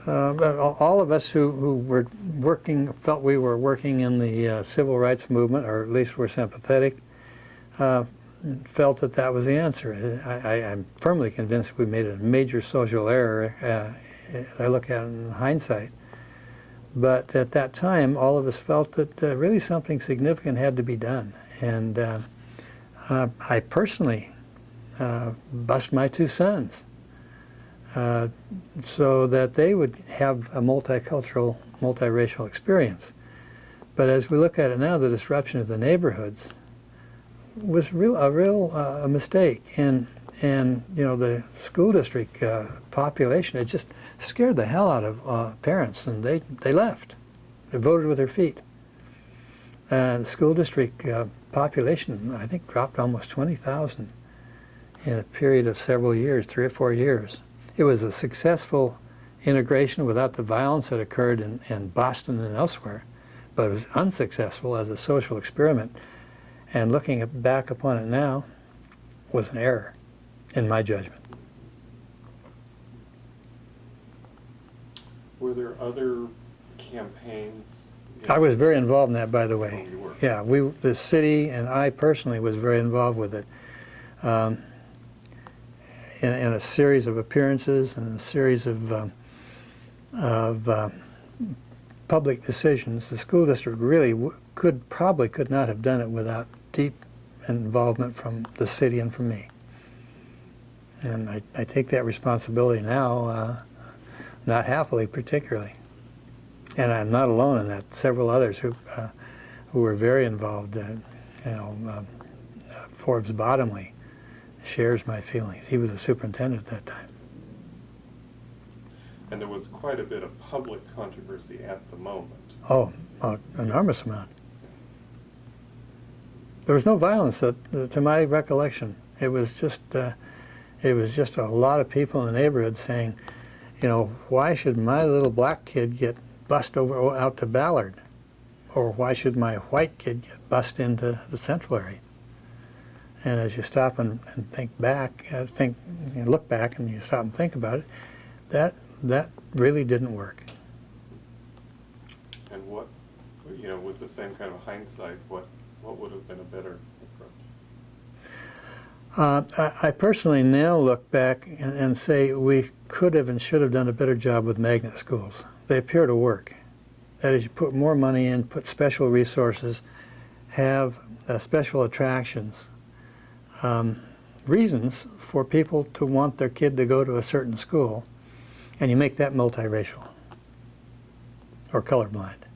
all of us who were working, felt we were working in the civil rights movement, or at least were sympathetic, felt that that was the answer. I'm firmly convinced we made a major social error, as I look at it in hindsight. But at that time, all of us felt that really something significant had to be done. And I personally bused my two sons so that they would have a multicultural, multiracial experience. But as we look at it now, the disruption of the neighborhoods was a real mistake. And you know, the school district population, it just scared the hell out of parents, and they left. They voted with their feet. The school district population, I think, dropped almost 20,000 in a period of several years, 3 or 4 years. It was a successful integration without the violence that occurred in Boston and elsewhere, but it was unsuccessful as a social experiment. And looking back upon it now was an error, in my judgment. Were there other campaigns? I was very involved in that, by the way. Oh, you were? Yeah, the city and I personally was very involved with it. In a series of appearances and a series of public decisions, the school district really probably could not have done it without deep involvement from the city and from me. And I take that responsibility now, not happily particularly. And I'm not alone in that. Several others who were very involved. Forbes Bottomley shares my feelings. He was the superintendent at that time. And there was quite a bit of public controversy at the moment. Oh, enormous amount. There was no violence, to my recollection. It was just a lot of people in the neighborhood saying, you know, why should my little black kid get bused out to Ballard? Or why should my white kid get bused into the Central area? And as you stop and think back, look back and you stop and think about it, that really didn't work. And what, you know, with the same kind of hindsight, what would have been a better approach? I personally now look back and say we could have and should have done a better job with magnet schools. They appear to work. That is, you put more money in, put special resources, have special attractions, reasons for people to want their kid to go to a certain school, and you make that multiracial or colorblind.